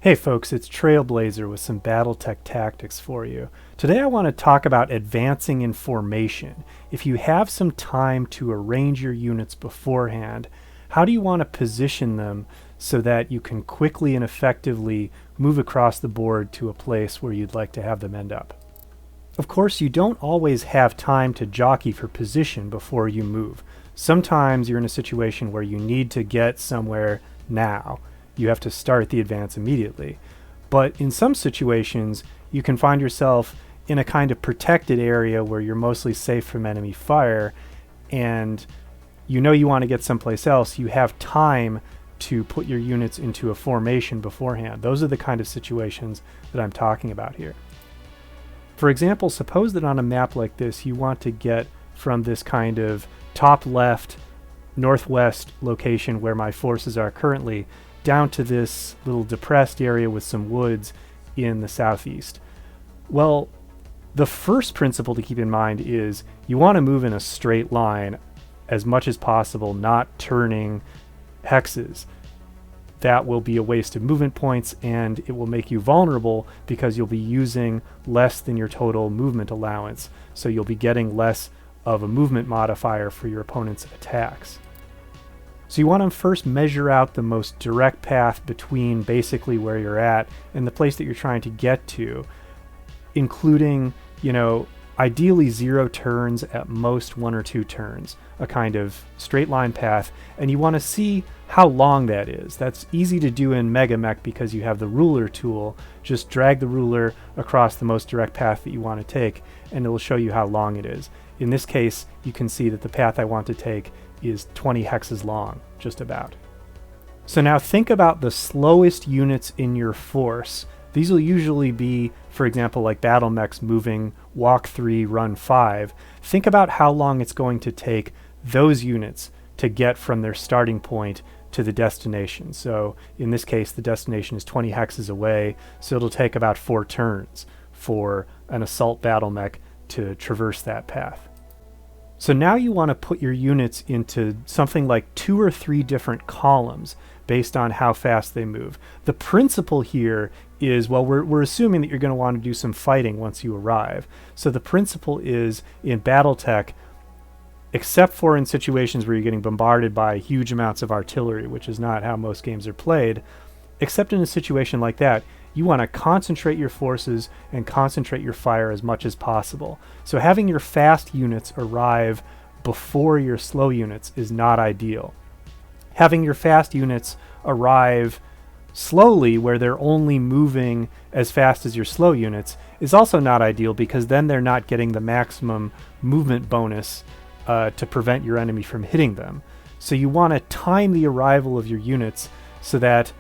Hey folks, it's Trailblazer with some BattleTech tactics for you. Today I want to talk about advancing in formation. If you have some time to arrange your units beforehand, how do you want to position them so that you can quickly and effectively move across the board to a place where you'd like to have them end up? Of course, you don't always have time to jockey for position before you move. Sometimes you're in a situation where you need to get somewhere now. You have to start the advance immediately. But in some situations, you can find yourself in a kind of protected area where you're mostly safe from enemy fire, and you know you want to get someplace else. You have time to put your units into a formation beforehand. Those are the kind of situations that I'm talking about here. For example, suppose that on a map like this, you want to get from this kind of top left, northwest location where my forces are currently, down to this little depressed area with some woods in the southeast. Well, the first principle to keep in mind is you want to move in a straight line as much as possible, not turning hexes. That will be a waste of movement points, and it will make you vulnerable because you'll be using less than your total movement allowance. So you'll be getting less of a movement modifier for your opponent's attacks. So you want to first measure out the most direct path between basically where you're at and the place that you're trying to get to, including, ideally 0 turns, at most 1 or 2 turns, a kind of straight line path. And you want to see how long that is. That's easy to do in MegaMech because you have the ruler tool. Just drag the ruler across the most direct path that you want to take, and it'll show you how long it is. In this case, you can see that the path I want to take is 20 hexes long, just about. So now think about the slowest units in your force. These will usually be, for example, like battle mechs moving walk 3, run 5. Think about how long it's going to take those units to get from their starting point to the destination. So in this case, the destination is 20 hexes away, so it'll take about 4 turns for an assault battle mech to traverse that path. So now you want to put your units into something like 2 or 3 different columns based on how fast they move. The principle here is, well, we're assuming that you're going to want to do some fighting once you arrive. So the principle is, in BattleTech, except for in situations where you're getting bombarded by huge amounts of artillery, which is not how most games are played, except in a situation like that, you want to concentrate your forces and concentrate your fire as much as possible. So having your fast units arrive before your slow units is not ideal. Having your fast units arrive slowly, where they're only moving as fast as your slow units, is also not ideal, because then they're not getting the maximum movement bonus to prevent your enemy from hitting them. So you want to time the arrival of your units so that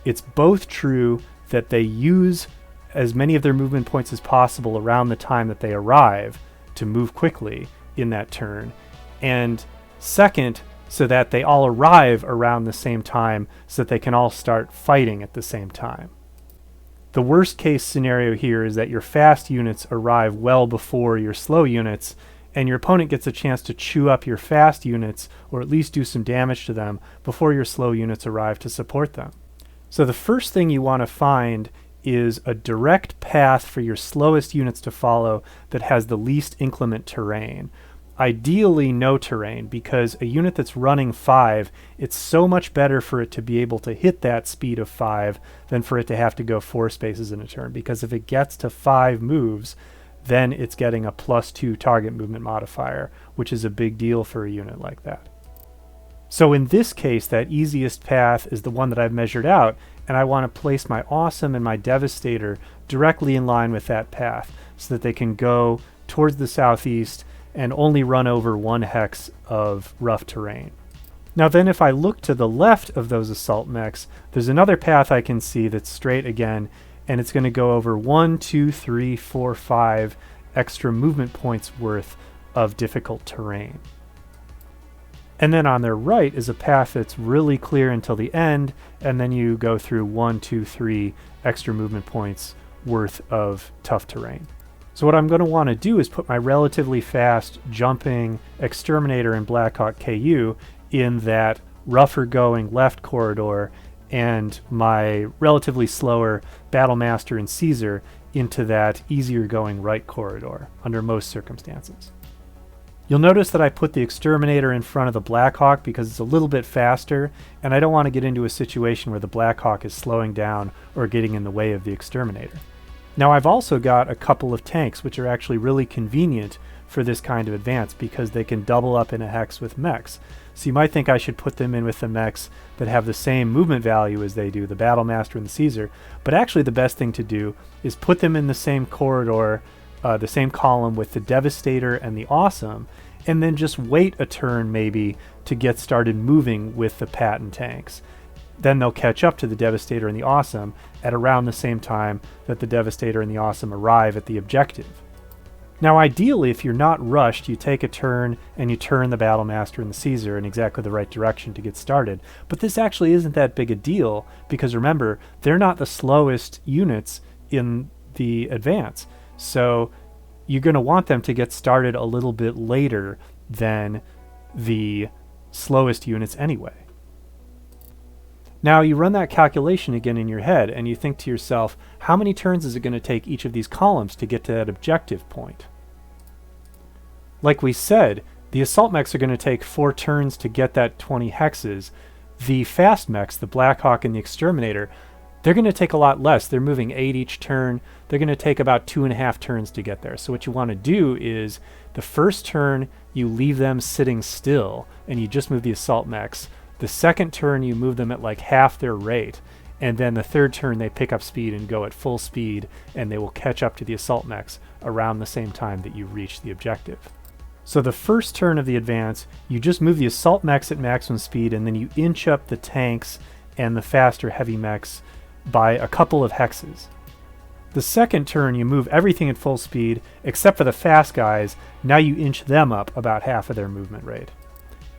it's both true that they use as many of their movement points as possible around the time that they arrive to move quickly in that turn, and second, so that they all arrive around the same time so that they can all start fighting at the same time. The worst case scenario here is that your fast units arrive well before your slow units, and your opponent gets a chance to chew up your fast units, or at least do some damage to them, before your slow units arrive to support them. So the first thing you want to find is a direct path for your slowest units to follow that has the least inclement terrain. Ideally no terrain, because a unit that's running 5, it's so much better for it to be able to hit that speed of 5 than for it to have to go 4 spaces in a turn, because if it gets to 5 moves, then it's getting a +2 target movement modifier, which is a big deal for a unit like that. So in this case, that easiest path is the one that I've measured out, and I want to place my Awesome and my Devastator directly in line with that path so that they can go towards the southeast and only run over 1 hex of rough terrain. Now then, if I look to the left of those assault mechs, there's another path I can see that's straight again, and it's going to go over 1, 2, 3, 4, 5 extra movement points worth of difficult terrain. And then on their right is a path that's really clear until the end, and then you go through 1, 2, 3 extra movement points worth of tough terrain. So what I'm going to want to do is put my relatively fast jumping Exterminator and Blackhawk KU in that rougher going left corridor, and my relatively slower Battlemaster and Caesar into that easier going right corridor under most circumstances. You'll notice that I put the Exterminator in front of the Blackhawk because it's a little bit faster, and I don't want to get into a situation where the Blackhawk is slowing down or getting in the way of the Exterminator. Now I've also got a couple of tanks which are actually really convenient for this kind of advance because they can double up in a hex with mechs. So you might think I should put them in with the mechs that have the same movement value as they do, the Battlemaster and the Caesar, but actually the best thing to do is put them in the same corridor, the same column with the Devastator and the Awesome, and then just wait a turn maybe to get started moving with the Patton tanks. Then they'll catch up to the Devastator and the Awesome at around the same time that the Devastator and the Awesome arrive at the objective. Now ideally, if you're not rushed, you take a turn and you turn the Battlemaster and the Caesar in exactly the right direction to get started. But this actually isn't that big a deal because remember, they're not the slowest units in the advance. So you're going to want them to get started a little bit later than the slowest units anyway. Now you run that calculation again in your head and you think to yourself, how many turns is it going to take each of these columns to get to that objective point? Like we said, the assault mechs are going to take 4 turns to get that 20 hexes. The fast mechs, the Blackhawk and the Exterminator, they're going to take a lot less. They're moving 8 each turn. They're going to take about 2.5 turns to get there. So what you want to do is the first turn you leave them sitting still and you just move the assault mechs. The second turn you move them at like half their rate, and then the third turn they pick up speed and go at full speed, and they will catch up to the assault mechs around the same time that you reach the objective. So the first turn of the advance, you just move the assault mechs at maximum speed, and then you inch up the tanks and the faster heavy mechs by a couple of hexes. The second turn you move everything at full speed except for the fast guys. Now you inch them up about half of their movement rate.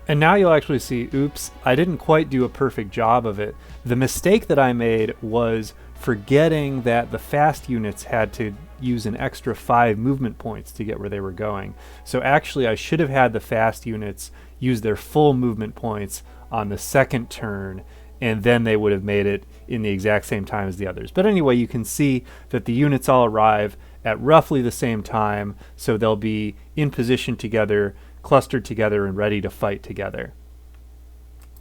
And now you'll actually see, oops, I didn't quite do a perfect job of it. The mistake that I made was forgetting that the fast units had to use an extra 5 movement points to get where they were going. So actually I should have had the fast units use their full movement points on the second turn, and then they would have made it in the exact same time as the others. But anyway, you can see that the units all arrive at roughly the same time, so they'll be in position together, clustered together, and ready to fight together.